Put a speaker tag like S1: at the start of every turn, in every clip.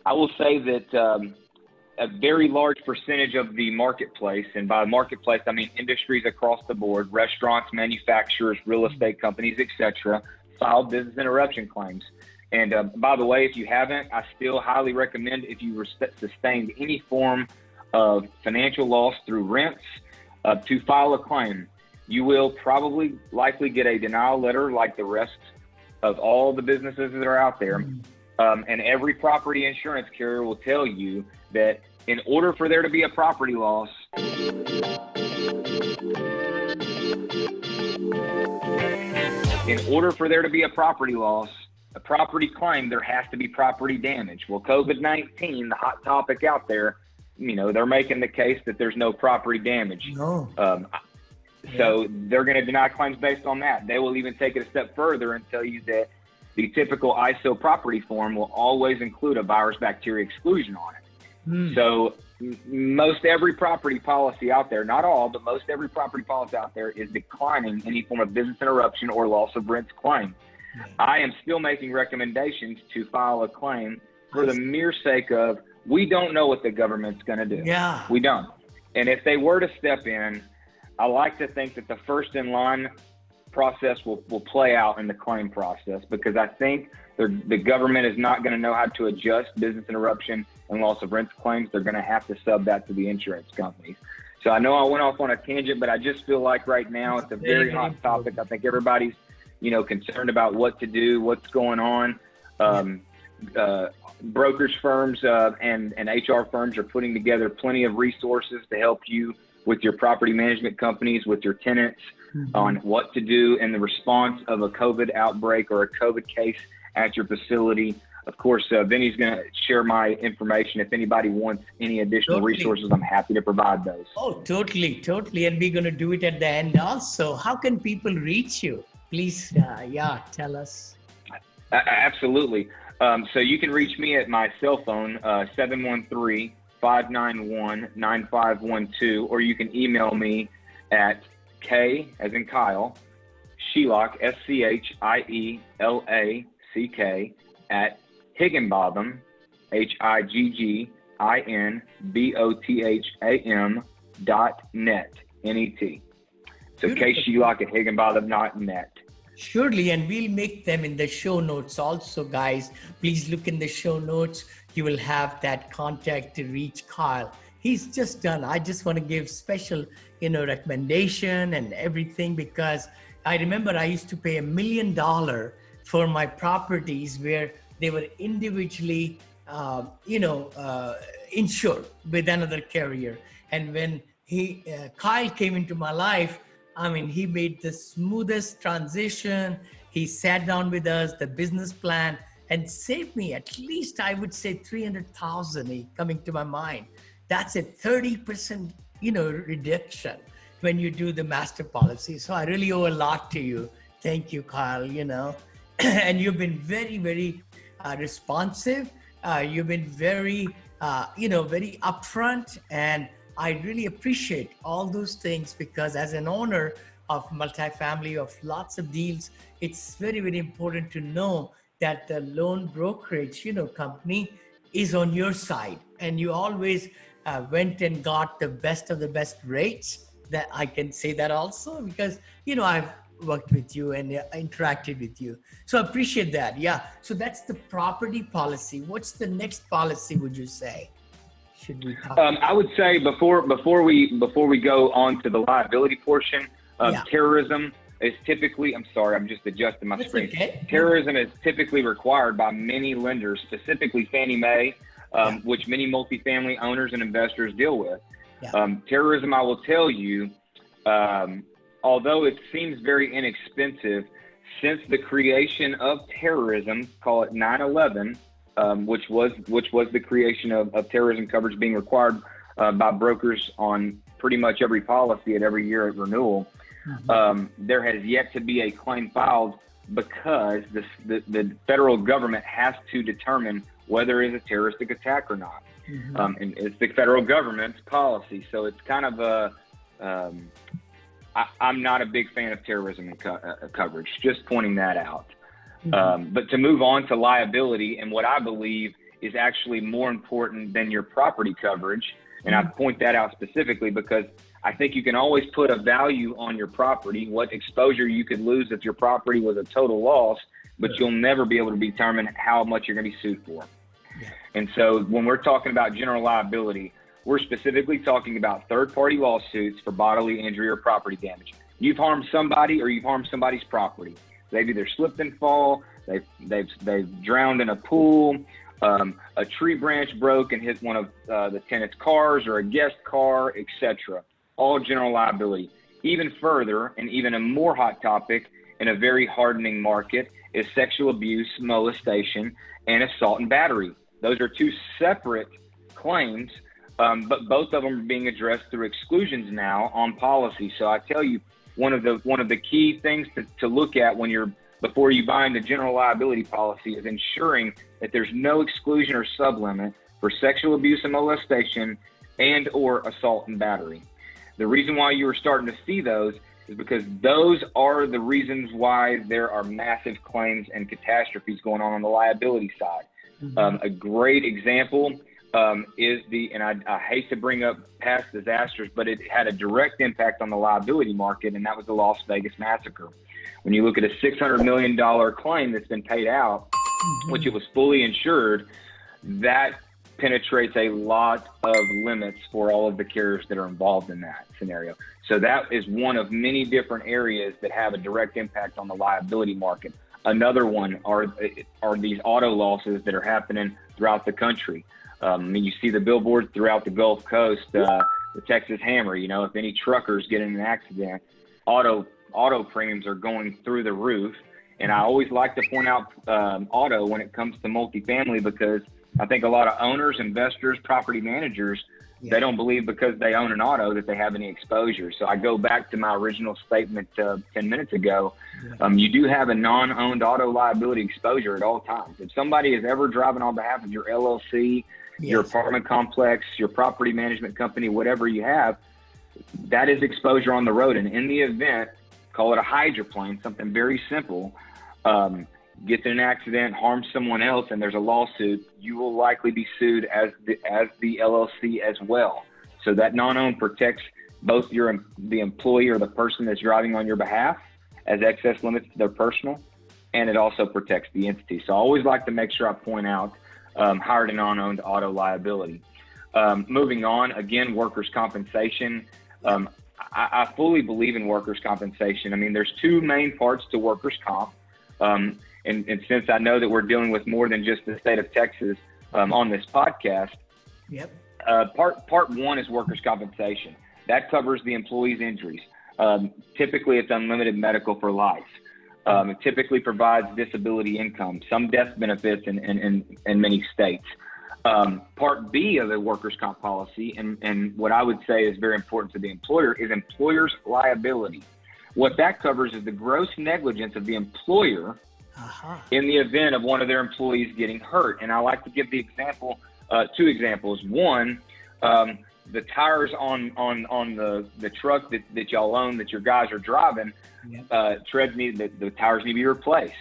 S1: I will say that a very large percentage of the marketplace, and by marketplace, I mean industries across the board, restaurants, manufacturers, real estate companies, etc., file business interruption claims. And by the way, if you haven't, I still highly recommend, if you sustained any form of financial loss through rents, to file a claim. You will probably likely get a denial letter like the rest of all the businesses that are out there. And every property insurance carrier will tell you that in order for there to be a property loss, a property claim, there has to be property damage. Well, COVID-19, the hot topic out there, you know, they're making the case that there's no property damage.
S2: No.
S1: So they're going to deny claims based on that. They will even take it a step further and tell you that the typical ISO property form will always include a virus bacteria exclusion on it. So most every property policy out there, not all, but most every property policy out there is declining any form of business interruption or loss of rents claim. I am still making recommendations to file a claim for the mere sake of, we don't know what the government's going to do.
S2: Yeah.
S1: We don't. And if they were to step in, I like to think that the first in line process will play out in the claim process, because I think the government is not going to know how to adjust business interruption and loss of rents claims. They're going to have to sub that to the insurance companies. So I know I went off on a tangent, but I just feel like right now it's a very hot topic. I think everybody's, you know, concerned about what to do, what's going on. Brokers firms and HR firms are putting together plenty of resources to help you with your property management companies, with your tenants, on what to do in the response of a COVID outbreak or a COVID case at your facility. Of course, Vinney's going to share my information. If anybody wants any additional resources, I'm happy to provide those.
S2: Oh, totally. And we're going to do it at the end also. How can people reach you? Please, tell us.
S1: Absolutely. So you can reach me at my cell phone, 713-591-9512, or you can email me at K, as in Kyle, Shielack, SCHIELACK, at Higginbotham, HIGGINBOTHAM.net, NET. So K Shielack at Higginbotham.net.
S2: Surely, and we'll make them in the show notes also, guys. Please look in the show notes. You will have that contact to reach Kyle. He's just done. I just want to give special, recommendation and everything, because I remember I used to pay $1 million for my properties where they were individually, insured with another carrier. And when Kyle came into my life, I mean, he made the smoothest transition. He sat down with us, the business plan, and saved me at least, I would say, $300,000 coming to my mind. That's a 30%, reduction when you do the master policy. So I really owe a lot to you. Thank you, Kyle, and you've been very, very responsive. You've been very, very upfront, and I really appreciate all those things, because as an owner of multifamily, of lots of deals, it's very, very important to know that the loan brokerage, company is on your side, and you always went and got the best of the best rates. That I can say that also, because, I've worked with you and interacted with you. So I appreciate that. Yeah. So that's the property policy. What's the next policy, would you say? Should we talk
S1: I would say before we go on to the liability portion, terrorism is typically, I'm sorry, I'm just adjusting my screen. Okay. Terrorism is typically required by many lenders, specifically Fannie Mae, which many multifamily owners and investors deal with. Yeah. Terrorism, I will tell you, although it seems very inexpensive, since the creation of terrorism, call it 9/11, which was the creation of terrorism coverage being required by brokers on pretty much every policy at every year at renewal. There has yet to be a claim filed, because the federal government has to determine whether it is a terroristic attack or not. And it's the federal government's policy. So it's kind of I'm not a big fan of terrorism coverage, just pointing that out. But to move on to liability, and what I believe is actually more important than your property coverage. And I point that out specifically because I think you can always put a value on your property, what exposure you could lose if your property was a total loss, but you'll never be able to determine how much you're going to be sued for. Yeah. And so when we're talking about general liability, we're specifically talking about third-party lawsuits for bodily injury or property damage. You've harmed somebody or you've harmed somebody's property. They've either slipped and fall, they've drowned in a pool, a tree branch broke and hit one of the tenant's cars or a guest car, etc. All general liability. Even further, and even a more hot topic in a very hardening market, is sexual abuse, molestation, and assault and battery. Those are two separate claims, but both of them are being addressed through exclusions now on policy. So I tell you, one of the key things to look at before you buy into general liability policy is ensuring that there's no exclusion or sublimit for sexual abuse and molestation and or assault and battery. The reason why you are starting to see those is because those are the reasons why there are massive claims and catastrophes going on the liability side. A great example is and I hate to bring up past disasters, but it had a direct impact on the liability market, and that was the Las Vegas Massacre. When you look at a $600 million claim that's been paid out, which it was fully insured, that penetrates a lot of limits for all of the carriers that are involved in that scenario. So that is one of many different areas that have a direct impact on the liability market. Another one are these auto losses that are happening throughout the country. I mean, you see the billboards throughout the Gulf Coast, the Texas Hammer. You know, if any truckers get in an accident, auto premiums are going through the roof. And I always like to point out auto when it comes to multifamily, because I think a lot of owners, investors, property managers, they don't believe because they own an auto that they have any exposure. So I go back to my original statement 10 minutes ago. You do have a non-owned auto liability exposure at all times. If somebody is ever driving on behalf of your LLC, your apartment complex, your property management company, whatever you have, that is exposure on the road. And in the event, call it a hydroplane, something very simple, gets in an accident, harms someone else, and there's a lawsuit, you will likely be sued as the LLC as well. So that non-owned protects both the employee or the person that's driving on your behalf as excess limits to their personal, and it also protects the entity. So I always like to make sure I point out hired and non-owned auto liability. Moving on, again, workers' compensation. I fully believe in workers' compensation. I mean, there's two main parts to workers' comp. And since I know that we're dealing with more than just the state of Texas on this podcast, part one is workers' compensation. That covers the employee's injuries. Typically, it's unlimited medical for life. It typically provides disability income, some death benefits in many states. Part B of the workers' comp policy, and what I would say is very important to the employer, is employer's liability. What that covers is the gross negligence of the employer in the event of one of their employees getting hurt. And I like to give the example, two examples. One, the tires on the truck that y'all own, that your guys are driving, the tires need to be replaced.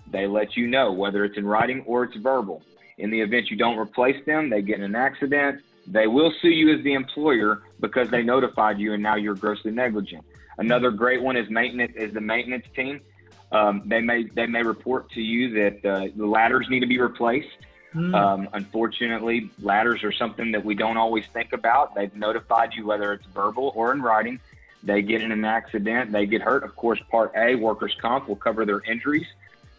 S1: They let you know, whether it's in writing or it's verbal. In the event you don't replace them, they get in an accident, they will sue you as the employer because they notified you and now you're grossly negligent. Another great one is the maintenance team. They may report to you that the ladders need to be replaced. Unfortunately, ladders are something that we don't always think about. They've notified you, whether it's verbal or in writing. They get in an accident, they get hurt. Of course, Part A, workers' comp, will cover their injuries,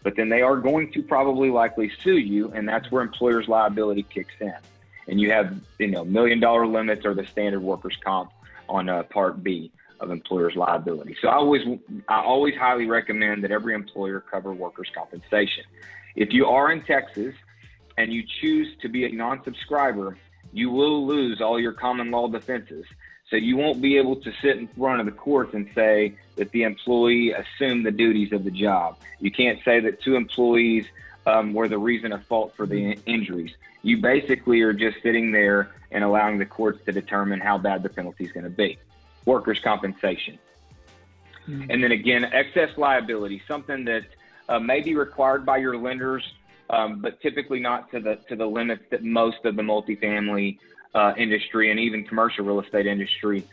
S1: but then they are going to probably likely sue you, and that's where employer's liability kicks in. And you have, $1 million limits or the standard workers' comp on Part B of employer's liability. So I always highly recommend that every employer cover workers' compensation. If you are in Texas and you choose to be a non-subscriber, you will lose all your common law defenses. So you won't be able to sit in front of the courts and say that the employee assumed the duties of the job. You can't say that two employees were the reason of fault for the injuries. You basically are just sitting there and allowing the courts to determine how bad the penalty is going to be. Workers' compensation. And then again, excess liability, something that may be required by your lenders but typically not to the limits that most of the multifamily industry and even commercial real estate industry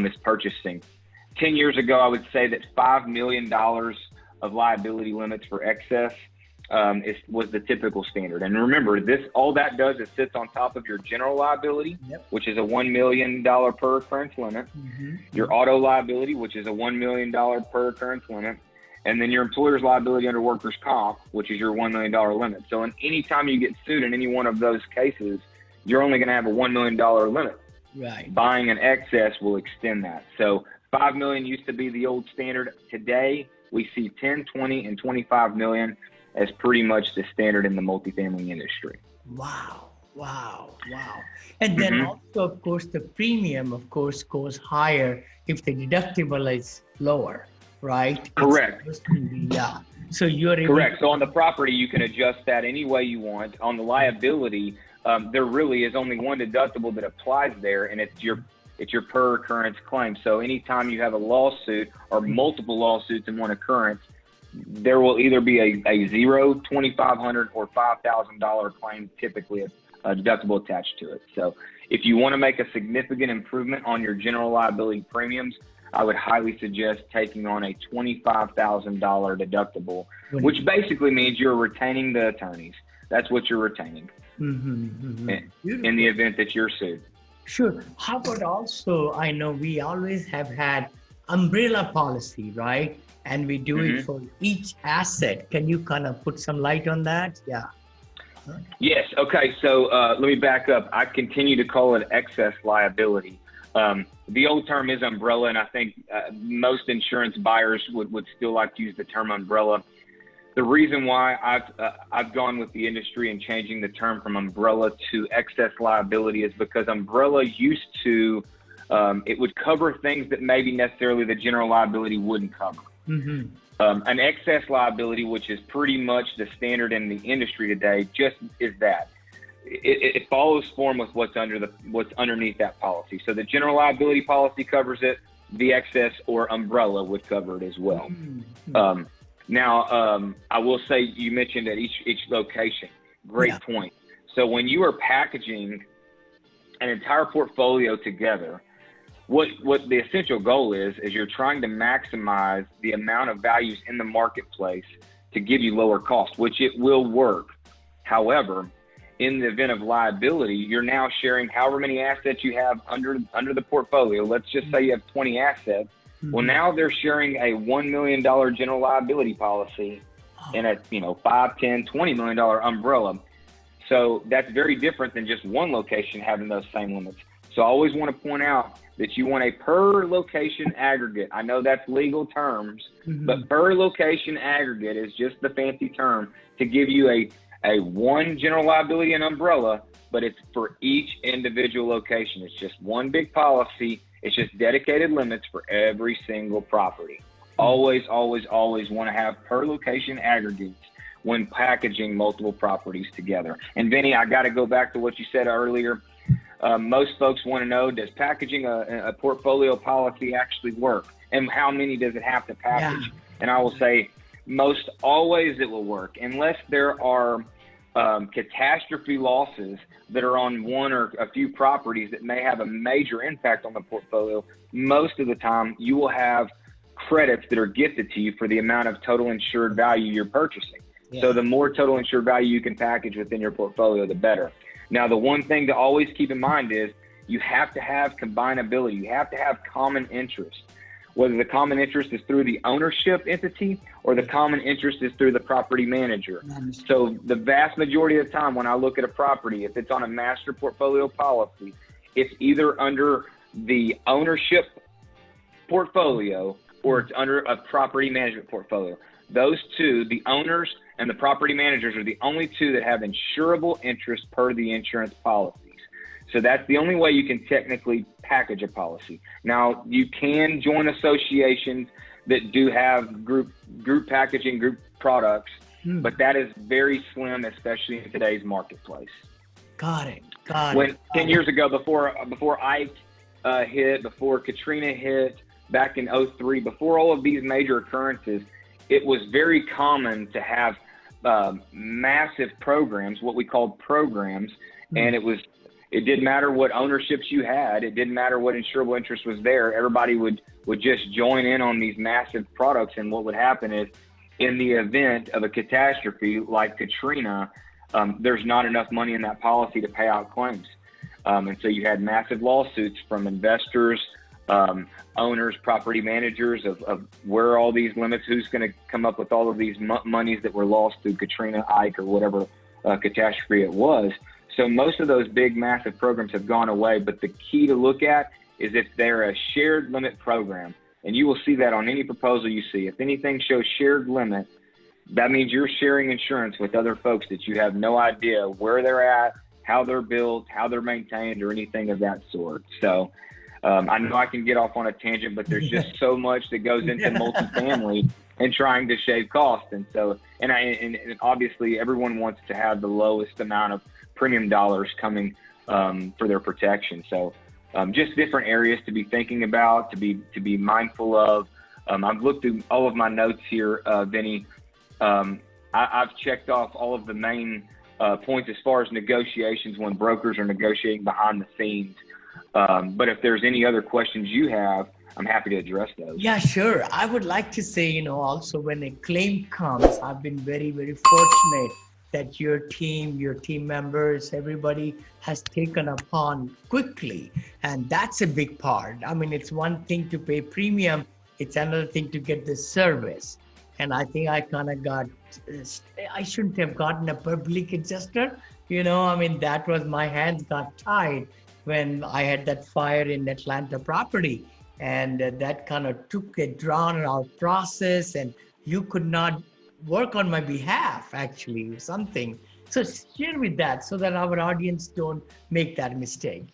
S1: is purchasing. 10 years ago, I would say that $5 million of liability limits for excess was the typical standard. And remember, all that does is sits on top of your general liability, which is a $1 million per occurrence limit, your auto liability, which is a $1 million per occurrence limit, and then your employer's liability under workers' comp, which is your $1 million limit. So any time you get sued in any one of those cases, you're only going to have a $1 million limit.
S2: Right.
S1: Buying an excess will extend that. So $5 million used to be the old standard. Today, we see 10, 20, and 25 million as pretty much the standard in the multifamily industry.
S2: Wow. And then also, of course, the premium, of course, goes higher if the deductible is lower, right?
S1: Correct.
S2: Yeah. So you're
S1: correct. So on the property, you can adjust that any way you want. On the liability, there really is only one deductible that applies there, and it's your per occurrence claim. So anytime you have a lawsuit or multiple lawsuits in one occurrence, there will either be a $0, $2,500, or $5,000 claim, typically a deductible attached to it. So if you want to make a significant improvement on your general liability premiums, I would highly suggest taking on a $25,000 deductible, which basically means you're retaining the attorneys. That's what you're retaining in the event that you're sued.
S2: Sure. How about also, I know we always have had umbrella policy, right? And we do it for each asset. Can you kind of put some light on that? Yeah.
S1: Yes. Okay. So let me back up. I continue to call it excess liability. The old term is umbrella, and I think most insurance buyers would still like to use the term umbrella. The reason why I've gone with the industry and changing the term from umbrella to excess liability is because umbrella used to, it would cover things that maybe necessarily the general liability wouldn't cover. An excess liability, which is pretty much the standard in the industry today, just is that. It follows form with what's underneath that policy. So the general liability policy covers it. The excess or umbrella would cover it as well. Now, I will say, you mentioned at each location. Great point. So when you are packaging an entire portfolio together, what the essential goal is you're trying to maximize the amount of values in the marketplace to give you lower costs, which it will work. However, in the event of liability, you're now sharing however many assets you have under the portfolio. Let's just say you have 20 assets. Well, now they're sharing a $1 million general liability policy and a $5, $10, $20 million umbrella. So that's very different than just one location having those same limits. So I always want to point out that you want a per location aggregate. I know that's legal terms, but per location aggregate is just the fancy term to give you a one general liability and umbrella, but it's for each individual location. It's just one big policy. It's just dedicated limits for every single property. Always, always, always want to have per location aggregates when packaging multiple properties together. And Vinney, I got to go back to what you said earlier. Most folks want to know, does packaging a portfolio policy actually work? And how many does it have to package? Yeah. And I will say, most always it will work, unless there are catastrophe losses that are on one or a few properties that may have a major impact on the portfolio. Most of the time, you will have credits that are gifted to you for the amount of total insured value you're purchasing. Yeah. So the more total insured value you can package within your portfolio, the better. Now, the one thing to always keep in mind is you have to have combinability. You have to have common interest, whether the common interest is through the ownership entity or the common interest is through the property manager. So the vast majority of the time when I look at a property, if it's on a master portfolio policy, it's either under the ownership portfolio or it's under a property management portfolio. Those two, the owners and the property managers, are the only two that have insurable interest per the insurance policies. So that's the only way you can technically package a policy. Now, you can join associations that do have group packaging, group products, but that is very slim, especially in today's marketplace.
S2: Got it.
S1: 10 years ago, before Ike hit, before Katrina hit, back in 2003, before all of these major occurrences, it was very common to have massive programs, what we called programs, and it didn't matter what ownerships you had. It didn't matter what insurable interest was there. Everybody would just join in on these massive products. And what would happen is, in the event of a catastrophe like Katrina, there's not enough money in that policy to pay out claims. And so you had massive lawsuits from investors, owners, property managers of where are all these limits, who's going to come up with all of these monies that were lost through Katrina, Ike, or whatever catastrophe it was. So most of those big, massive programs have gone away. But the key to look at is if they're a shared limit program. And you will see that on any proposal you see. If anything shows shared limit, that means you're sharing insurance with other folks that you have no idea where they're at, how they're built, how they're maintained, or anything of that sort. So I know I can get off on a tangent, but there's just so much that goes into multifamily and trying to shave costs. And so, and obviously everyone wants to have the lowest amount of premium dollars coming for their protection. So just different areas to be thinking about, to be mindful of. I've looked through all of my notes here, Vinney. I've checked off all of the main points as far as negotiations when brokers are negotiating behind the scenes. But if there's any other questions you have, I'm happy to address those.
S2: Yeah, sure. I would like to say, also when a claim comes, I've been very, very fortunate that your team members, everybody has taken upon quickly. And that's a big part. I mean, it's one thing to pay premium. It's another thing to get the service. And I think I kind of I shouldn't have gotten a public adjuster. That was, my hands got tied when I had that fire in Atlanta property. And that kind of took a drawn out process, and you could not work on my behalf, actually, or something. So share with that so that our audience don't make that mistake.